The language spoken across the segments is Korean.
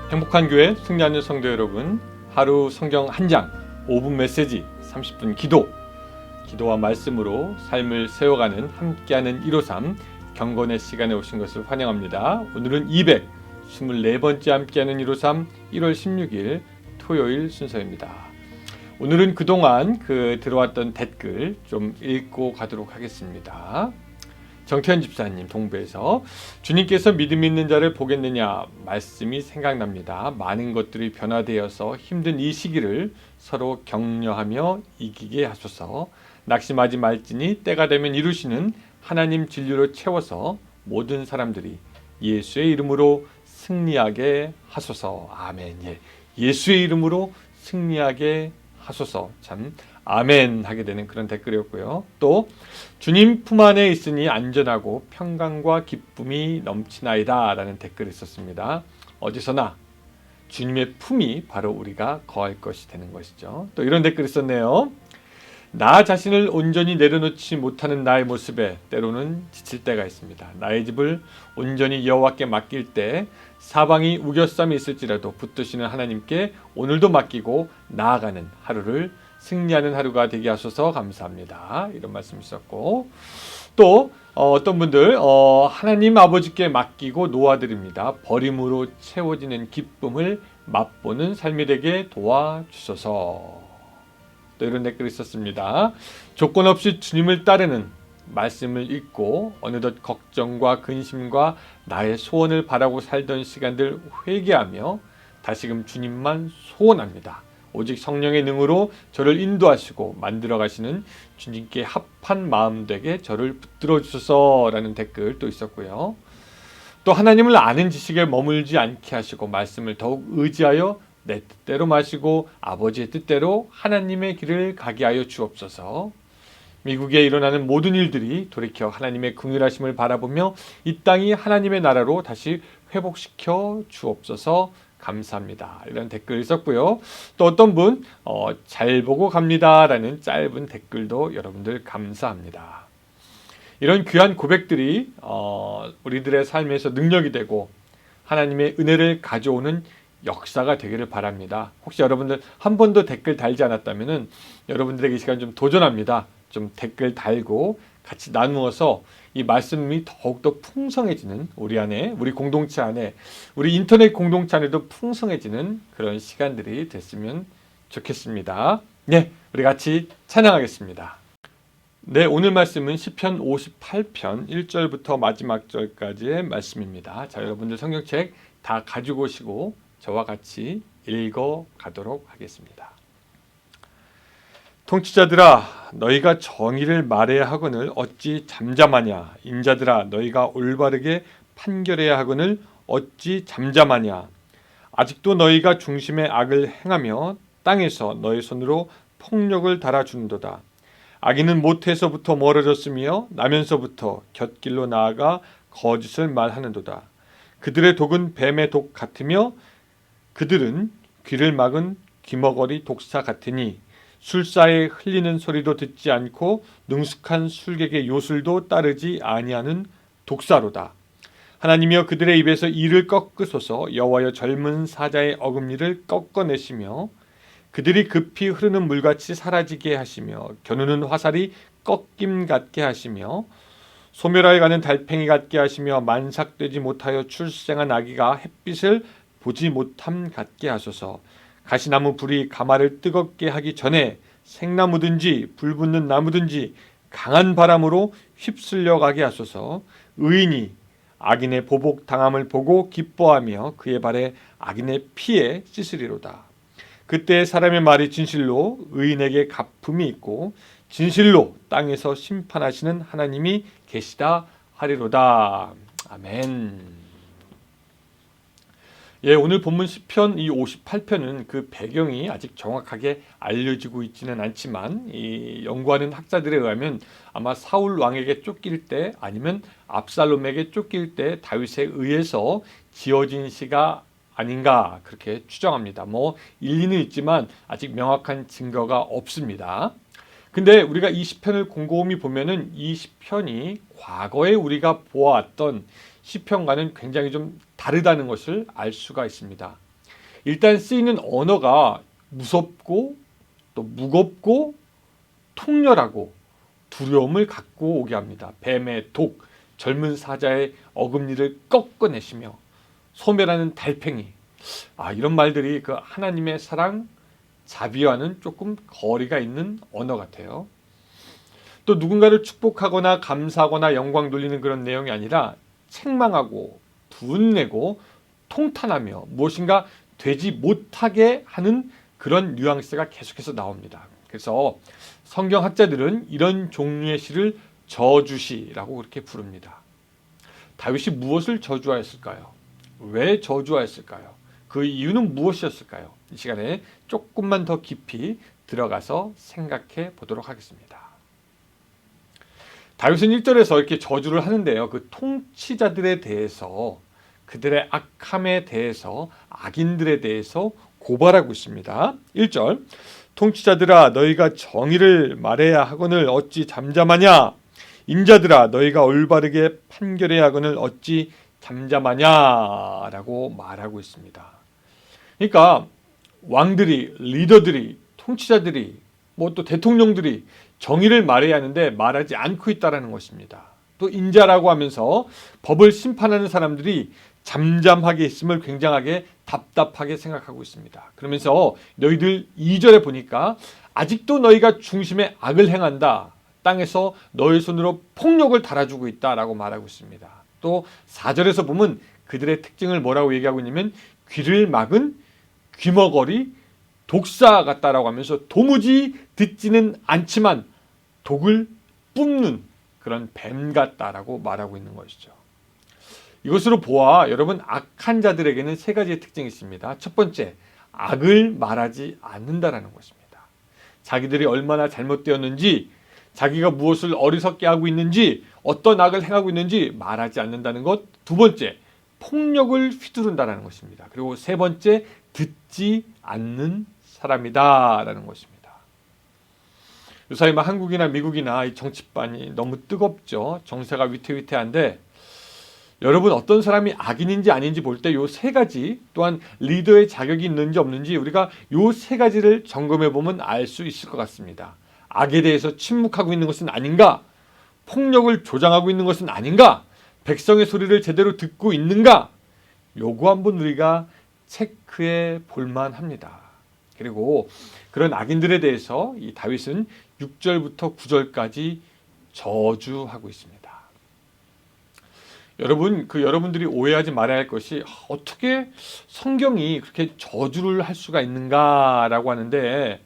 행복한 교회 승리하는 성도 여러분, 하루 성경 한 장, 5분 메시지, 30분 기도, 기도와 말씀으로 삶을 세워가는 함께하는 153 경건의 시간에 오신 것을 환영합니다. 오늘은 224번째 함께하는 153 1월 16일 토요일 순서입니다. 오늘은 그동안 들어왔던 댓글 좀 읽고 가도록 하겠습니다. 정태현 집사님 동부에서 주님께서 믿음 있는 자를 보겠느냐 말씀이 생각납니다. 많은 것들이 변화되어서 힘든 이 시기를 서로 격려하며 이기게 하소서. 낙심하지 말지니 때가 되면 이루시는 하나님 진리로 채워서 모든 사람들이 예수의 이름으로 승리하게 하소서. 아멘. 예수의 이름으로 승리하게 하소서. 참 아멘 하게 되는 그런 댓글이었고요. 또 주님 품 안에 있으니 안전하고 평강과 기쁨이 넘치나이다 라는 댓글이 있었습니다. 어디서나 주님의 품이 바로 우리가 거할 것이 되는 것이죠. 또 이런 댓글이 있었네요. 나 자신을 온전히 내려놓지 못하는 나의 모습에 때로는 지칠 때가 있습니다. 나의 집을 온전히 여호와께 맡길 때 사방이 우겨쌈이 있을지라도 붙드시는 하나님께 오늘도 맡기고 나아가는 하루를 승리하는 하루가 되게 하소서. 감사합니다. 이런 말씀 있었고, 또 어떤 분들 하나님 아버지께 맡기고 놓아드립니다. 버림으로 채워지는 기쁨을 맛보는 삶이 되게 도와주소서. 또 이런 댓글이 있었습니다. 조건 없이 주님을 따르는 말씀을 읽고 어느덧 걱정과 근심과 나의 소원을 바라고 살던 시간들 회개하며 다시금 주님만 소원합니다. 오직 성령의 능으로 저를 인도하시고 만들어 가시는 주님께 합한 마음 되게 저를 붙들어 주소서라는 댓글 또 있었고요. 또 하나님을 아는 지식에 머물지 않게 하시고 말씀을 더욱 의지하여 내 뜻대로 마시고 아버지의 뜻대로 하나님의 길을 가게 하여 주옵소서. 미국에 일어나는 모든 일들이 돌이켜 하나님의 긍휼하심을 바라보며 이 땅이 하나님의 나라로 다시 회복시켜 주옵소서. 감사합니다. 이런 댓글 있었고요. 또 어떤 분 잘 보고 갑니다 라는 짧은 댓글도 여러분들 감사합니다. 이런 귀한 고백들이 우리들의 삶에서 능력이 되고 하나님의 은혜를 가져오는 역사가 되기를 바랍니다. 혹시 여러분들 한 번도 댓글 달지 않았다면 여러분들에게 이 시간 좀 도전합니다. 좀 댓글 달고 같이 나누어서 이 말씀이 더욱더 풍성해지는 우리 안에, 우리 공동체 안에, 우리 인터넷 공동체 안에도 풍성해지는 그런 시간들이 됐으면 좋겠습니다. 네, 우리 같이 찬양하겠습니다. 네, 오늘 말씀은 시편 58편 1절부터 마지막 절까지의 말씀입니다. 자, 여러분들 성경책 다 가지고 오시고 저와 같이 읽어 가도록 하겠습니다. 통치자들아 너희가 정의를 말해야 하거늘 어찌 잠잠하냐. 인자들아 너희가 올바르게 판결해야 하거늘 어찌 잠잠하냐. 아직도 너희가 중심에 악을 행하며 땅에서 너희 손으로 폭력을 달아주는도다. 악인은 모태에서부터 멀어졌으며 나면서부터 곁길로 나아가 거짓을 말하는도다. 그들의 독은 뱀의 독 같으며 그들은 귀를 막은 귀머거리 독사 같으니 술사에 흘리는 소리도 듣지 않고 능숙한 술객의 요술도 따르지 아니하는 독사로다. 하나님이여 그들의 입에서 이를 꺾으소서. 여호와여 젊은 사자의 어금니를 꺾어내시며 그들이 급히 흐르는 물같이 사라지게 하시며 겨누는 화살이 꺾임 같게 하시며 소멸하여 가는 달팽이 같게 하시며 만삭되지 못하여 출생한 아기가 햇빛을 보지 못함 같게 하소서. 가시나무 불이 가마를 뜨겁게 하기 전에 생나무든지 불붙는 나무든지 강한 바람으로 휩쓸려 가게 하소서. 의인이 악인의 보복 당함을 보고 기뻐하며 그의 발에 악인의 피에 씻으리로다. 그때 사람의 말이 진실로 의인에게 갚음이 있고 진실로 땅에서 심판하시는 하나님이 계시다 하리로다. 아멘. 예, 오늘 본문 시편 이 58편은 그 배경이 아직 정확하게 알려지고 있지는 않지만 이 연구하는 학자들에 의하면 아마 사울 왕에게 쫓길 때 아니면 압살롬에게 쫓길 때 다윗에 의해서 지어진 시가 아닌가 그렇게 추정합니다. 뭐 일리는 있지만 아직 명확한 증거가 없습니다. 근데 우리가 이 시편을 곰곰이 보면은 이 시편이 과거에 우리가 보아왔던 시편과는 굉장히 좀 다르다는 것을 알 수가 있습니다. 일단 쓰이는 언어가 무섭고 또 무겁고 통렬하고 두려움을 갖고 오게 합니다. 뱀의 독, 젊은 사자의 어금니를 꺾어내시며 소멸하는 달팽이. 이런 말들이 그 하나님의 사랑, 자비와는 조금 거리가 있는 언어 같아요. 또 누군가를 축복하거나 감사하거나 영광 돌리는 그런 내용이 아니라 책망하고 분내고 통탄하며 무엇인가 되지 못하게 하는 그런 뉘앙스가 계속해서 나옵니다. 그래서 성경학자들은 이런 종류의 시를 저주시라고 그렇게 부릅니다. 다윗이 무엇을 저주하였을까요? 왜 저주하였을까요? 그 이유는 무엇이었을까요? 이 시간에 조금만 더 깊이 들어가서 생각해 보도록 하겠습니다. 다윗은 1절에서 이렇게 저주를 하는데요. 그 통치자들에 대해서, 그들의 악함에 대해서, 악인들에 대해서 고발하고 있습니다. 1절, 통치자들아 너희가 정의를 말해야 하거늘 어찌 잠잠하냐? 인자들아 너희가 올바르게 판결해야 하거늘 어찌 잠잠하냐? 라고 말하고 있습니다. 그러니까 왕들이, 리더들이, 통치자들이, 뭐 또 대통령들이 정의를 말해야 하는데 말하지 않고 있다는 것입니다. 또 인자라고 하면서 법을 심판하는 사람들이 잠잠하게 있음을 굉장하게 답답하게 생각하고 있습니다. 그러면서 너희들 2절에 보니까 아직도 너희가 중심에 악을 행한다. 땅에서 너희 손으로 폭력을 달아주고 있다라고 말하고 있습니다. 또 4절에서 보면 그들의 특징을 뭐라고 얘기하고 있냐면 귀를 막은 귀머거리 독사 같다라고 하면서 도무지 듣지는 않지만 독을 뿜는 그런 뱀 같다라고 말하고 있는 것이죠. 이것으로 보아 여러분 악한 자들에게는 세 가지의 특징이 있습니다. 첫 번째, 악을 말하지 않는다라는 것입니다. 자기들이 얼마나 잘못되었는지, 자기가 무엇을 어리석게 하고 있는지, 어떤 악을 행하고 있는지 말하지 않는다는 것. 두 번째, 폭력을 휘두른다는 것입니다. 그리고 세 번째, 듣지 않는 사람이다라는 것입니다. 요사이 한국이나 미국이나 이 정치판이 너무 뜨겁죠. 정세가 위태위태한데 여러분 어떤 사람이 악인인지 아닌지 볼 때 요 세 가지, 또한 리더의 자격이 있는지 없는지 우리가 요 세 가지를 점검해 보면 알 수 있을 것 같습니다. 악에 대해서 침묵하고 있는 것은 아닌가? 폭력을 조장하고 있는 것은 아닌가? 백성의 소리를 제대로 듣고 있는가? 요거 한번 우리가 체크해 볼만 합니다. 그리고 그런 악인들에 대해서 이 다윗은 6절부터 9절까지 저주하고 있습니다. 여러분들이 오해하지 말아야 할 것이 어떻게 성경이 그렇게 저주를 할 수가 있는가라고 하는데,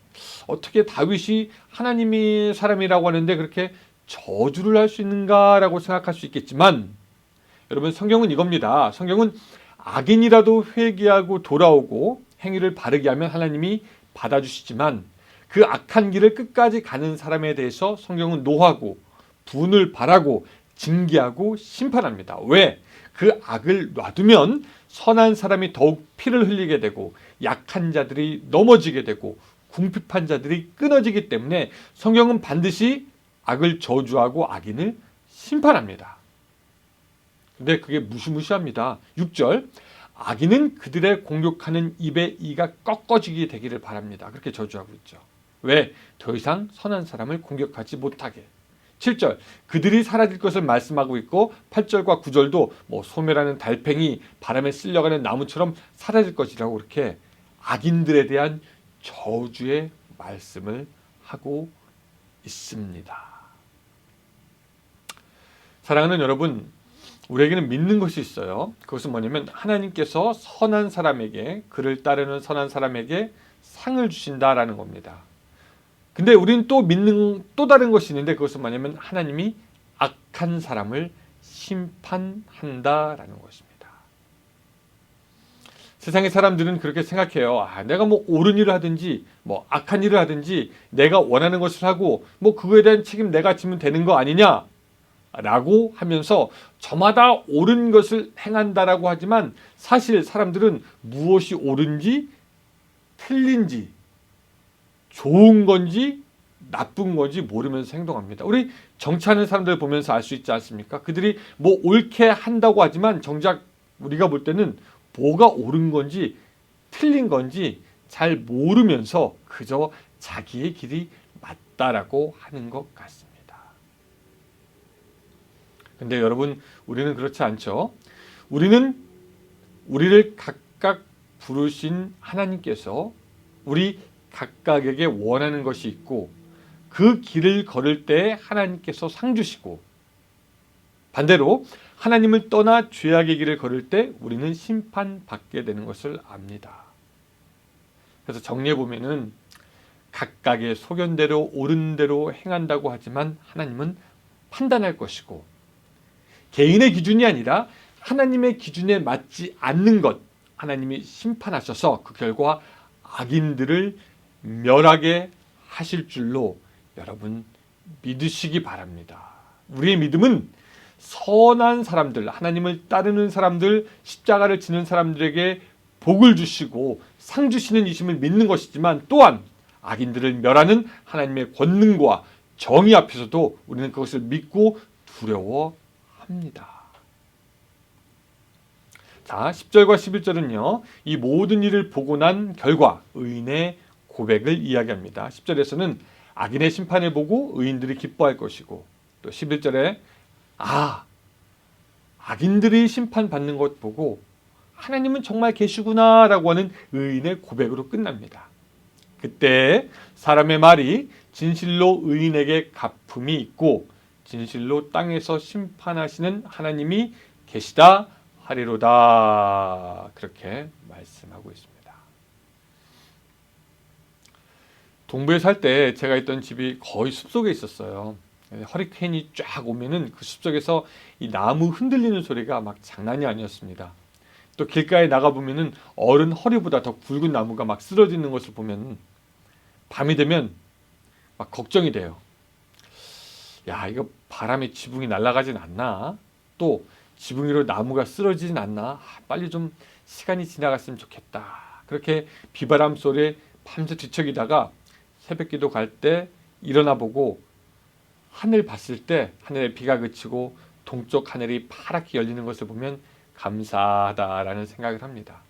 어떻게 다윗이 하나님이 사람이라고 하는데 그렇게 저주를 할 수 있는가라고 생각할 수 있겠지만, 여러분 성경은 이겁니다. 성경은 악인이라도 회개하고 돌아오고 행위를 바르게 하면 하나님이 받아주시지만 그 악한 길을 끝까지 가는 사람에 대해서 성경은 노하고 분을 바라고 징계하고 심판합니다. 왜? 그 악을 놔두면 선한 사람이 더욱 피를 흘리게 되고 약한 자들이 넘어지게 되고 궁핍한 자들이 끊어지기 때문에 성경은 반드시 악을 저주하고 악인을 심판합니다. 근데 그게 무시무시합니다. 6절, 악인은 그들의 공격하는 입의 이가 꺾어지게 되기를 바랍니다. 그렇게 저주하고 있죠. 왜? 더 이상 선한 사람을 공격하지 못하게. 7절, 그들이 사라질 것을 말씀하고 있고 8절과 9절도 뭐 소멸하는 달팽이, 바람에 쓸려가는 나무처럼 사라질 것이라고 이렇게 악인들에 대한 저주의 말씀을 하고 있습니다. 사랑하는 여러분, 우리에게는 믿는 것이 있어요. 그것은 뭐냐면 하나님께서 선한 사람에게, 그를 따르는 선한 사람에게 상을 주신다라는 겁니다. 근데 우리는 또 믿는 또 다른 것이 있는데 그것은 뭐냐면 하나님이 악한 사람을 심판한다라는 것입니다. 세상의 사람들은 그렇게 생각해요. 내가 뭐 옳은 일을 하든지 뭐 악한 일을 하든지 내가 원하는 것을 하고 뭐 그거에 대한 책임 내가 지면 되는 거 아니냐? 라고 하면서 저마다 옳은 것을 행한다라고 하지만 사실 사람들은 무엇이 옳은지 틀린지 좋은 건지 나쁜 건지 모르면서 행동합니다. 우리 정치하는 사람들 보면서 알 수 있지 않습니까? 그들이 뭐 옳게 한다고 하지만 정작 우리가 볼 때는 뭐가 옳은 건지 틀린 건지 잘 모르면서 그저 자기의 길이 맞다라고 하는 것 같습니다. 근데 여러분, 우리는 그렇지 않죠. 우리는 우리를 각각 부르신 하나님께서 우리 각각에게 원하는 것이 있고 그 길을 걸을 때 하나님께서 상 주시고 반대로 하나님을 떠나 죄악의 길을 걸을 때 우리는 심판받게 되는 것을 압니다. 그래서 정리해 보면은 각각의 소견대로 옳은 대로 행한다고 하지만 하나님은 판단할 것이고 개인의 기준이 아니라 하나님의 기준에 맞지 않는 것 하나님이 심판하셔서 그 결과 악인들을 멸하게 하실 줄로 여러분 믿으시기 바랍니다. 우리의 믿음은 선한 사람들, 하나님을 따르는 사람들, 십자가를 지는 사람들에게 복을 주시고 상 주시는 이심을 믿는 것이지만 또한 악인들을 멸하는 하나님의 권능과 정의 앞에서도 우리는 그것을 믿고 두려워합니다. 자, 10절과 11절은요. 이 모든 일을 보고 난 결과 의인의 고백을 이야기합니다. 10절에서는 악인의 심판을 보고 의인들이 기뻐할 것이고 또 11절에 악인들이 심판받는 것 보고 하나님은 정말 계시구나 라고 하는 의인의 고백으로 끝납니다. 그때 사람의 말이 진실로 의인에게 갚음이 있고 진실로 땅에서 심판하시는 하나님이 계시다 하리로다 그렇게 말씀하고 있습니다. 동부에 살 때 제가 있던 집이 거의 숲속에 있었어요. 허리케인이 쫙 오면은 그 숲속에서 이 나무 흔들리는 소리가 막 장난이 아니었습니다. 또 길가에 나가 보면은 어른 허리보다 더 굵은 나무가 막 쓰러지는 것을 보면 밤이 되면 막 걱정이 돼요. 야, 이거 바람에 지붕이 날아가진 않나? 또 지붕 위로 나무가 쓰러지진 않나? 빨리 좀 시간이 지나갔으면 좋겠다. 그렇게 비바람 소리에 밤새 뒤척이다가 새벽기도 갈 때 일어나 보고 하늘 봤을 때 하늘에 비가 그치고 동쪽 하늘이 파랗게 열리는 것을 보면 감사하다라는 생각을 합니다.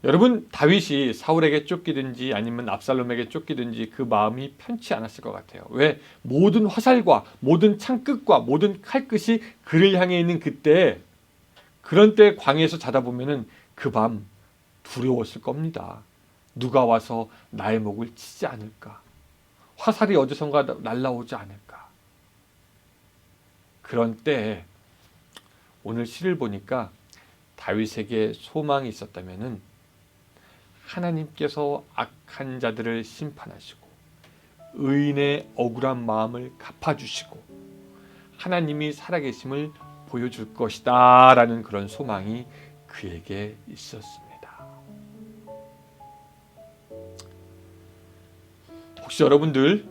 여러분, 다윗이 사울에게 쫓기든지 아니면 압살롬에게 쫓기든지 그 마음이 편치 않았을 것 같아요. 왜? 모든 화살과 모든 창끝과 모든 칼끝이 그를 향해 있는 그때 그런 때 광야에서 자다 보면은 그 밤 두려웠을 겁니다. 누가 와서 나의 목을 치지 않을까? 화살이 어디선가 날라오지 않을까? 그런 때에 오늘 시를 보니까 다윗에게 소망이 있었다면은 하나님께서 악한 자들을 심판하시고 의인의 억울한 마음을 갚아주시고 하나님이 살아계심을 보여줄 것이다 라는 그런 소망이 그에게 있었습니다. 혹시 여러분들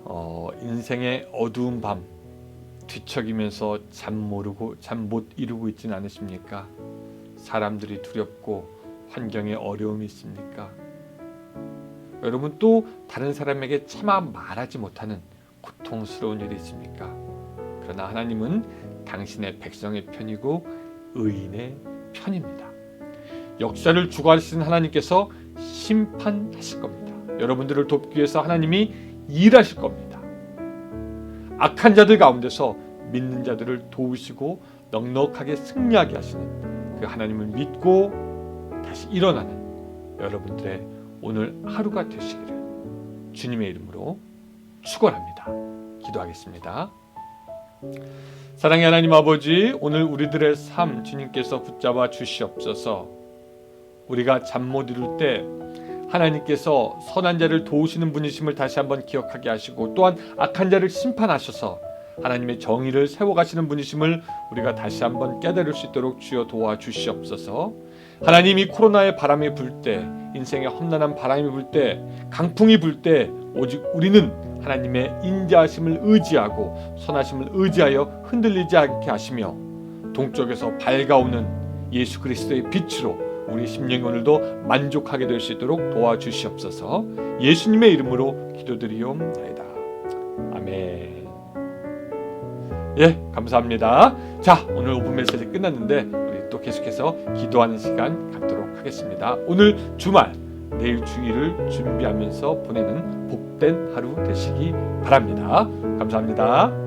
인생의 어두운 밤 뒤척이면서 잠 못 이루고 있지는 않으십니까? 사람들이 두렵고 환경에 어려움이 있습니까? 여러분 또 다른 사람에게 차마 말하지 못하는 고통스러운 일이 있습니까? 그러나 하나님은 당신의 백성의 편이고 의인의 편입니다. 역사를 주관하시는 하나님께서 심판하실 겁니다. 여러분들을 돕기 위해서 하나님이 일하실 겁니다. 악한 자들 가운데서 믿는 자들을 도우시고 넉넉하게 승리하게 하시는 그 하나님을 믿고 다시 일어나는 여러분들의 오늘 하루가 되시기를 주님의 이름으로 축원합니다. 기도하겠습니다. 사랑의 하나님 아버지, 오늘 우리들의 삶 주님께서 붙잡아 주시옵소서. 우리가 잠 못 이룰 때 하나님께서 선한 자를 도우시는 분이심을 다시 한번 기억하게 하시고 또한 악한 자를 심판하셔서 하나님의 정의를 세워가시는 분이심을 우리가 다시 한번 깨달을 수 있도록 주여 도와주시옵소서. 하나님이 코로나의 바람이 불 때, 인생의 험난한 바람이 불 때, 강풍이 불 때 오직 우리는 하나님의 인자하심을 의지하고 선하심을 의지하여 흔들리지 않게 하시며 동쪽에서 밝아오는 예수 그리스도의 빛으로 우리 심령이 오늘도 만족하게 될 수 있도록 도와주시옵소서. 예수님의 이름으로 기도드리옵나이다. 아멘. 예, 감사합니다. 자, 오늘 5분 메시지 끝났는데 우리 또 계속해서 기도하는 시간 갖도록 하겠습니다. 오늘 주말, 내일 주일을 준비하면서 보내는 복된 하루 되시기 바랍니다. 감사합니다.